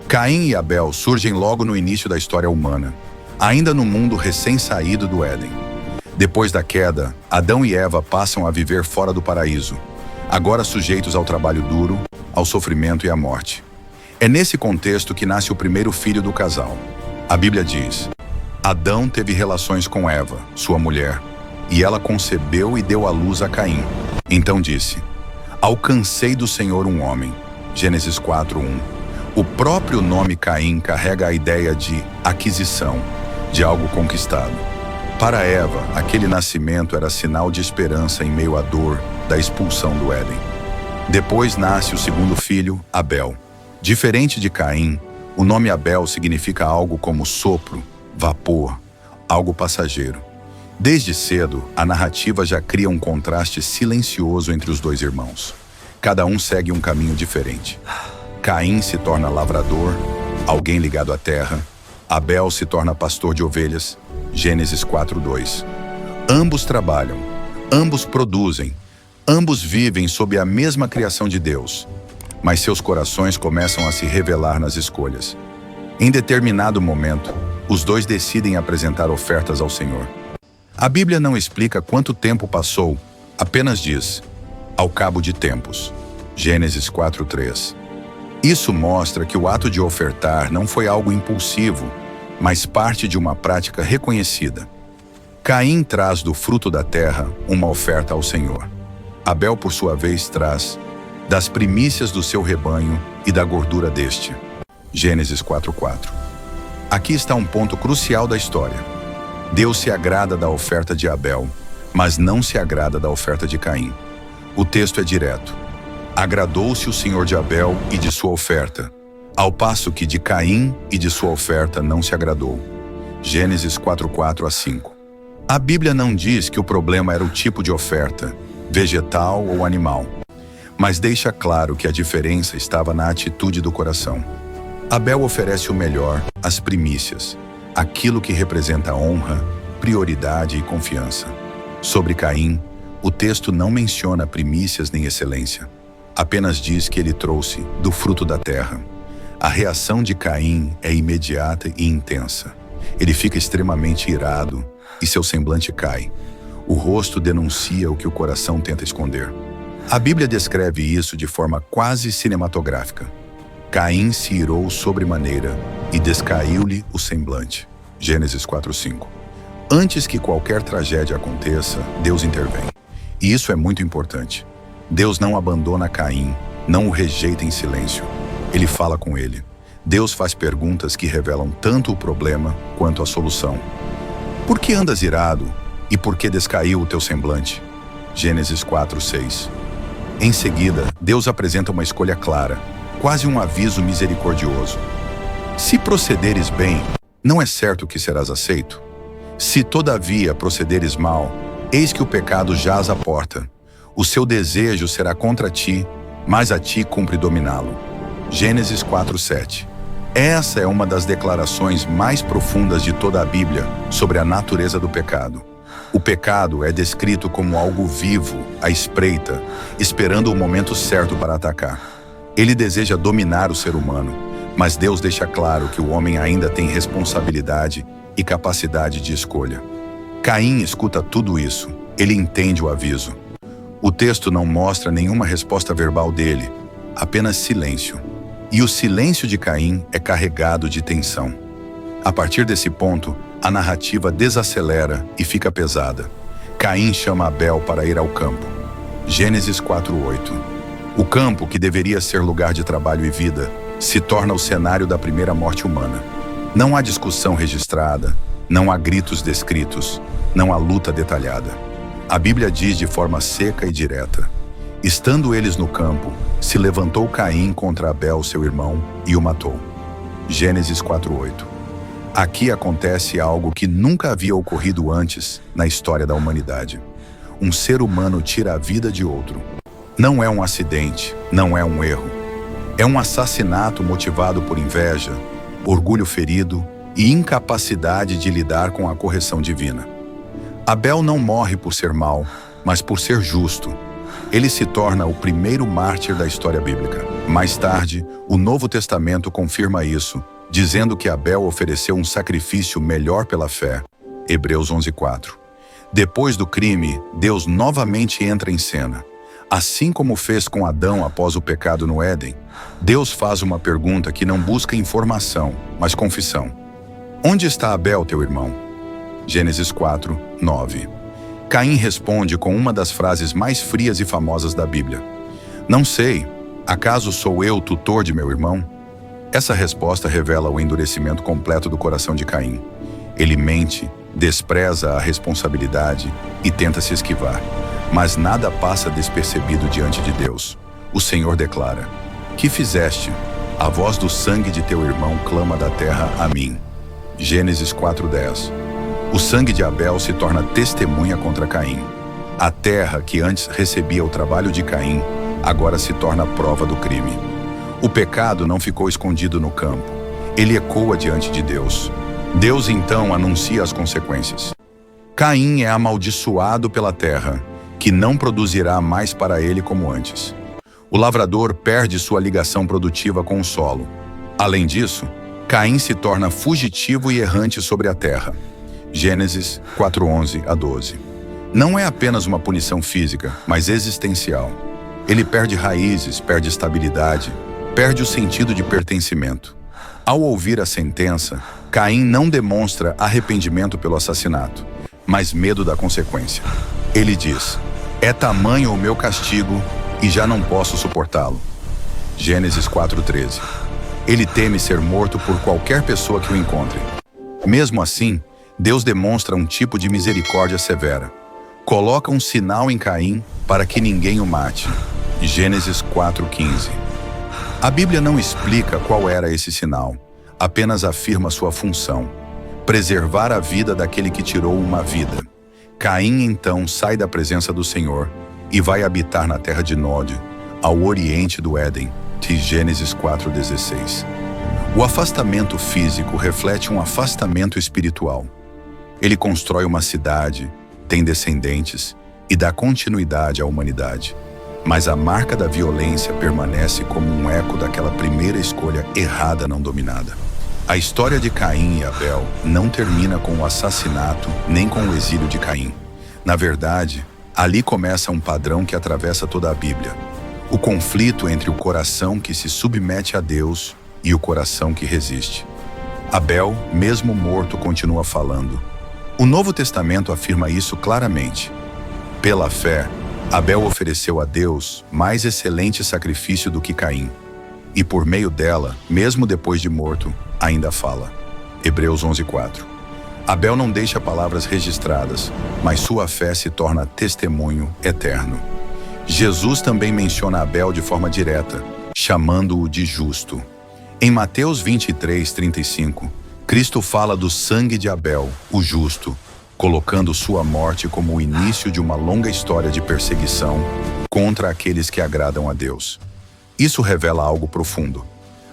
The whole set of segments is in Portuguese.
Caim e Abel surgem logo no início da história humana, ainda no mundo recém-saído do Éden. Depois da queda, Adão e Eva passam a viver fora do paraíso, agora sujeitos ao trabalho duro, ao sofrimento e à morte. É nesse contexto que nasce o primeiro filho do casal. A Bíblia diz: Adão teve relações com Eva, sua mulher, e ela concebeu e deu à luz a Caim. Então disse: Alcancei do Senhor um homem. Gênesis 4:1. O próprio nome Caim carrega a ideia de aquisição, de algo conquistado. Para Eva, aquele nascimento era sinal de esperança em meio à dor da expulsão do Éden. Depois nasce o segundo filho, Abel. Diferente de Caim, o nome Abel significa algo como sopro, vapor, algo passageiro. Desde cedo, a narrativa já cria um contraste silencioso entre os dois irmãos. Cada um segue um caminho diferente. Caim se torna lavrador, alguém ligado à terra. Abel se torna pastor de ovelhas. Gênesis 4:2. Ambos trabalham, ambos produzem, ambos vivem sob a mesma criação de Deus. Mas seus corações começam a se revelar nas escolhas. Em determinado momento, os dois decidem apresentar ofertas ao Senhor. A Bíblia não explica quanto tempo passou, apenas diz: ao cabo de tempos. Gênesis 4:3. Isso mostra que o ato de ofertar não foi algo impulsivo, mas parte de uma prática reconhecida. Caim traz do fruto da terra uma oferta ao Senhor. Abel, por sua vez, traz das primícias do seu rebanho e da gordura deste. Gênesis 4:4. Aqui está um ponto crucial da história. Deus se agrada da oferta de Abel, mas não se agrada da oferta de Caim. O texto é direto. Agradou-se o Senhor de Abel e de sua oferta, ao passo que de Caim e de sua oferta não se agradou. Gênesis 4:4-5. A Bíblia não diz que o problema era o tipo de oferta, vegetal ou animal, mas deixa claro que a diferença estava na atitude do coração. Abel oferece o melhor, as primícias, aquilo que representa honra, prioridade e confiança. Sobre Caim, o texto não menciona primícias nem excelência. Apenas diz que ele trouxe do fruto da terra. A reação de Caim é imediata e intensa. Ele fica extremamente irado e seu semblante cai. O rosto denuncia o que o coração tenta esconder. A Bíblia descreve isso de forma quase cinematográfica. Caim se irou sobremaneira e descaiu-lhe o semblante. Gênesis 4:5. Antes que qualquer tragédia aconteça, Deus intervém. E isso é muito importante. Deus não abandona Caim, não o rejeita em silêncio. Ele fala com ele. Deus faz perguntas que revelam tanto o problema quanto a solução. Por que andas irado? E por que descaiu o teu semblante? Gênesis 4:6. Em seguida, Deus apresenta uma escolha clara, quase um aviso misericordioso. Se procederes bem, não é certo que serás aceito? Se todavia procederes mal, eis que o pecado jaz à porta. O seu desejo será contra ti, mas a ti cumpre dominá-lo. Gênesis 4:7. Essa é uma das declarações mais profundas de toda a Bíblia sobre a natureza do pecado. O pecado é descrito como algo vivo, à espreita, esperando o momento certo para atacar. Ele deseja dominar o ser humano, mas Deus deixa claro que o homem ainda tem responsabilidade e capacidade de escolha. Caim escuta tudo isso, ele entende o aviso. O texto não mostra nenhuma resposta verbal dele, apenas silêncio. E o silêncio de Caim é carregado de tensão. A partir desse ponto, a narrativa desacelera e fica pesada. Caim chama Abel para ir ao campo. Gênesis 4:8. O campo, que deveria ser lugar de trabalho e vida, se torna o cenário da primeira morte humana. Não há discussão registrada, não há gritos descritos, não há luta detalhada. A Bíblia diz de forma seca e direta: estando eles no campo, se levantou Caim contra Abel, seu irmão, e o matou. Gênesis 4:8. Aqui acontece algo que nunca havia ocorrido antes na história da humanidade. Um ser humano tira a vida de outro. Não é um acidente, não é um erro. É um assassinato motivado por inveja, orgulho ferido e incapacidade de lidar com a correção divina. Abel não morre por ser mau, mas por ser justo. Ele se torna o primeiro mártir da história bíblica. Mais tarde, o Novo Testamento confirma isso, dizendo que Abel ofereceu um sacrifício melhor pela fé. Hebreus 11:4. Depois do crime, Deus novamente entra em cena. Assim como fez com Adão após o pecado no Éden, Deus faz uma pergunta que não busca informação, mas confissão. Onde está Abel, teu irmão? Gênesis 4:9. Caim responde com uma das frases mais frias e famosas da Bíblia. Não sei, acaso sou eu tutor de meu irmão? Essa resposta revela o endurecimento completo do coração de Caim. Ele mente, despreza a responsabilidade e tenta se esquivar. Mas nada passa despercebido diante de Deus. O Senhor declara: Que fizeste? A voz do sangue de teu irmão clama da terra a mim. Gênesis 4:10. O sangue de Abel se torna testemunha contra Caim. A terra que antes recebia o trabalho de Caim, agora se torna prova do crime. O pecado não ficou escondido no campo. Ele ecoa diante de Deus. Deus então anuncia as consequências. Caim é amaldiçoado pela terra, que não produzirá mais para ele como antes. O lavrador perde sua ligação produtiva com o solo. Além disso, Caim se torna fugitivo e errante sobre a terra. Gênesis 4:11-12. Não é apenas uma punição física, mas existencial. Ele perde raízes, perde estabilidade, perde o sentido de pertencimento. Ao ouvir a sentença, Caim não demonstra arrependimento pelo assassinato, mas medo da consequência. Ele diz: É tamanho o meu castigo e já não posso suportá-lo. Gênesis 4:13. Ele teme ser morto por qualquer pessoa que o encontre. Mesmo assim, Deus demonstra um tipo de misericórdia severa. Coloca um sinal em Caim para que ninguém o mate. Gênesis 4:15. A Bíblia não explica qual era esse sinal, apenas afirma sua função: preservar a vida daquele que tirou uma vida. Caim então sai da presença do Senhor e vai habitar na terra de Nod, ao oriente do Éden, de Gênesis 4:16. O afastamento físico reflete um afastamento espiritual. Ele constrói uma cidade, tem descendentes e dá continuidade à humanidade. Mas a marca da violência permanece como um eco daquela primeira escolha errada não dominada. A história de Caim e Abel não termina com o assassinato nem com o exílio de Caim. Na verdade, ali começa um padrão que atravessa toda a Bíblia. O conflito entre o coração que se submete a Deus e o coração que resiste. Abel, mesmo morto, continua falando. O Novo Testamento afirma isso claramente. Pela fé, Abel ofereceu a Deus mais excelente sacrifício do que Caim. E por meio dela, mesmo depois de morto, ainda fala. Hebreus 11:4. Abel não deixa palavras registradas, mas sua fé se torna testemunho eterno. Jesus também menciona Abel de forma direta, chamando-o de justo. Em Mateus 23:35, Cristo fala do sangue de Abel, o justo, colocando sua morte como o início de uma longa história de perseguição contra aqueles que agradam a Deus. Isso revela algo profundo.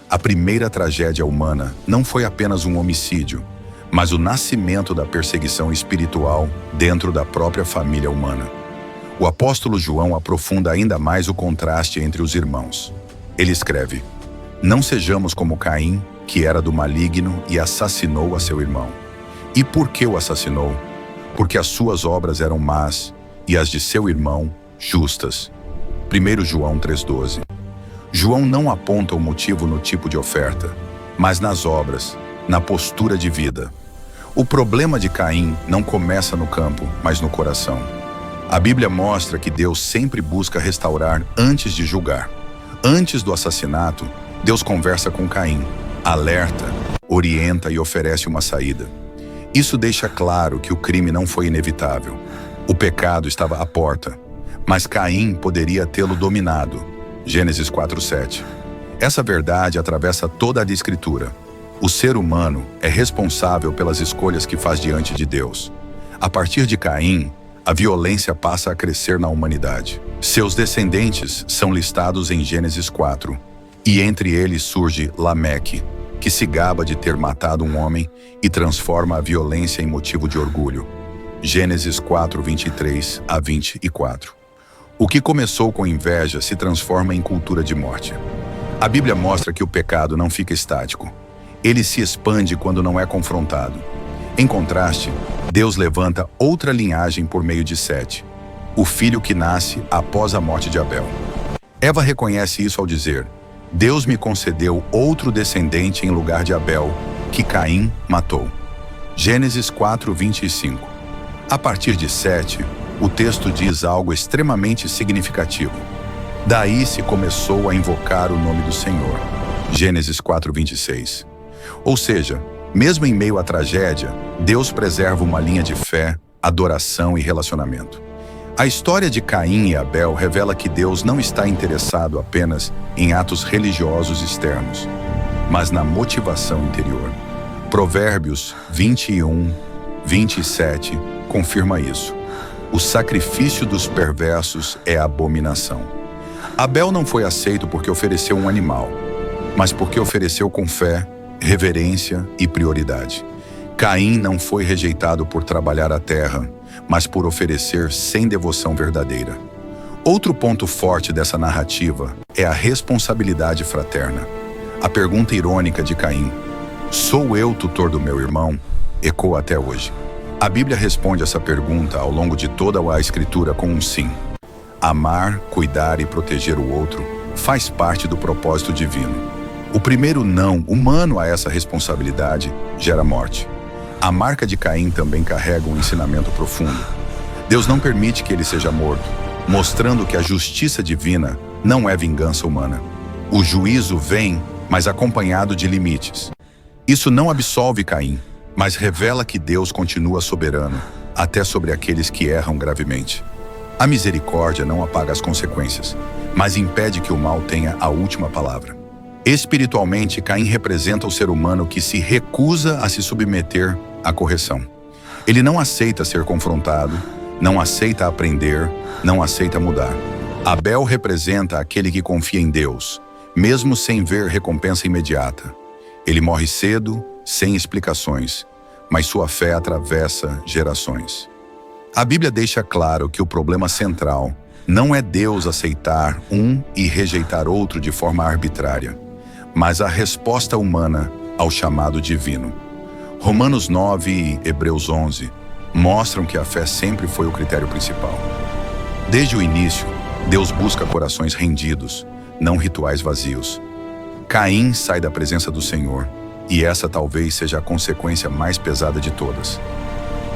A primeira tragédia humana não foi apenas um homicídio, mas o nascimento da perseguição espiritual dentro da própria família humana. O apóstolo João aprofunda ainda mais o contraste entre os irmãos. Ele escreve: Não sejamos como Caim, que era do maligno e assassinou a seu irmão. E por que o assassinou? Porque as suas obras eram más e as de seu irmão justas. 1 João 3:12. João não aponta o motivo no tipo de oferta, mas nas obras, na postura de vida. O problema de Caim não começa no campo, mas no coração. A Bíblia mostra que Deus sempre busca restaurar antes de julgar. Antes do assassinato, Deus conversa com Caim, alerta, orienta e oferece uma saída. Isso deixa claro que o crime não foi inevitável. O pecado estava à porta, mas Caim poderia tê-lo dominado. Gênesis 4:7. Essa verdade atravessa toda a Escritura. O ser humano é responsável pelas escolhas que faz diante de Deus. A partir de Caim, a violência passa a crescer na humanidade. Seus descendentes são listados em Gênesis 4, e entre eles surge Lameque, que se gaba de ter matado um homem e transforma a violência em motivo de orgulho. Gênesis 4:23-24. O que começou com inveja se transforma em cultura de morte. A Bíblia mostra que o pecado não fica estático. Ele se expande quando não é confrontado. Em contraste, Deus levanta outra linhagem por meio de Sete, o filho que nasce após a morte de Abel. Eva reconhece isso ao dizer: Deus me concedeu outro descendente em lugar de Abel, que Caim matou. Gênesis 4:25. A partir de Sete, o texto diz algo extremamente significativo. Daí se começou a invocar o nome do Senhor. Gênesis 4:26. Ou seja, mesmo em meio à tragédia, Deus preserva uma linha de fé, adoração e relacionamento. A história de Caim e Abel revela que Deus não está interessado apenas em atos religiosos externos, mas na motivação interior. Provérbios 21:27 confirma isso. O sacrifício dos perversos é abominação. Abel não foi aceito porque ofereceu um animal, mas porque ofereceu com fé, reverência e prioridade. Caim não foi rejeitado por trabalhar a terra, mas por oferecer sem devoção verdadeira. Outro ponto forte dessa narrativa é a responsabilidade fraterna. A pergunta irônica de Caim, "Sou eu tutor do meu irmão?", ecoa até hoje. A Bíblia responde essa pergunta ao longo de toda a Escritura com um sim. Amar, cuidar e proteger o outro faz parte do propósito divino. O primeiro não humano a essa responsabilidade gera morte. A marca de Caim também carrega um ensinamento profundo. Deus não permite que ele seja morto, mostrando que a justiça divina não é vingança humana. O juízo vem, mas acompanhado de limites. Isso não absolve Caim, mas revela que Deus continua soberano, até sobre aqueles que erram gravemente. A misericórdia não apaga as consequências, mas impede que o mal tenha a última palavra. Espiritualmente, Caim representa o ser humano que se recusa a se submeter à correção. Ele não aceita ser confrontado, não aceita aprender, não aceita mudar. Abel representa aquele que confia em Deus, mesmo sem ver recompensa imediata. Ele morre cedo, sem explicações, mas sua fé atravessa gerações. A Bíblia deixa claro que o problema central não é Deus aceitar um e rejeitar outro de forma arbitrária, mas a resposta humana ao chamado divino. Romanos 9 e Hebreus 11 mostram que a fé sempre foi o critério principal. Desde o início, Deus busca corações rendidos, não rituais vazios. Caim sai da presença do Senhor, e essa talvez seja a consequência mais pesada de todas.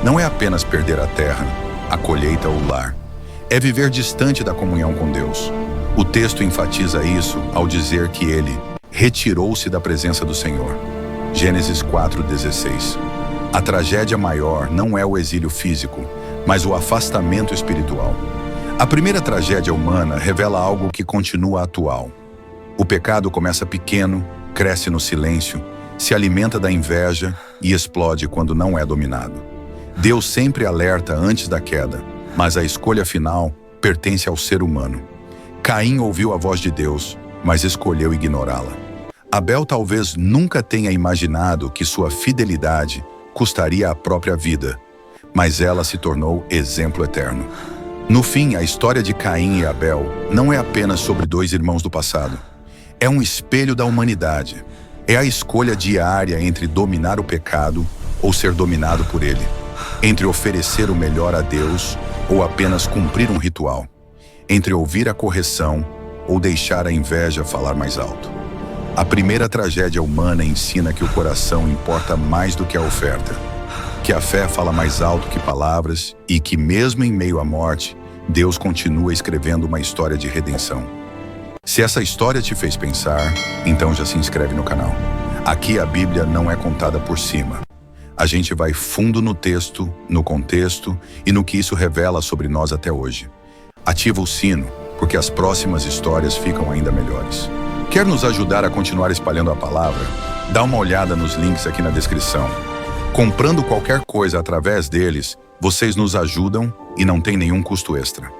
Não é apenas perder a terra, a colheita ou o lar. É viver distante da comunhão com Deus. O texto enfatiza isso ao dizer que ele retirou-se da presença do Senhor. Gênesis 4:16. A tragédia maior não é o exílio físico, mas o afastamento espiritual. A primeira tragédia humana revela algo que continua atual. O pecado começa pequeno, cresce no silêncio, se alimenta da inveja e explode quando não é dominado. Deus sempre alerta antes da queda, mas a escolha final pertence ao ser humano. Caim ouviu a voz de Deus, mas escolheu ignorá-la. Abel talvez nunca tenha imaginado que sua fidelidade custaria a própria vida, mas ela se tornou exemplo eterno. No fim, a história de Caim e Abel não é apenas sobre dois irmãos do passado. É um espelho da humanidade. É a escolha diária entre dominar o pecado ou ser dominado por ele, entre oferecer o melhor a Deus ou apenas cumprir um ritual, entre ouvir a correção ou deixar a inveja falar mais alto. A primeira tragédia humana ensina que o coração importa mais do que a oferta, que a fé fala mais alto que palavras e que, mesmo em meio à morte, Deus continua escrevendo uma história de redenção. Se essa história te fez pensar, então já se inscreve no canal. Aqui a Bíblia não é contada por cima. A gente vai fundo no texto, no contexto e no que isso revela sobre nós até hoje. Ativa o sino, porque as próximas histórias ficam ainda melhores. Quer nos ajudar a continuar espalhando a palavra? Dá uma olhada nos links aqui na descrição. Comprando qualquer coisa através deles, vocês nos ajudam e não tem nenhum custo extra.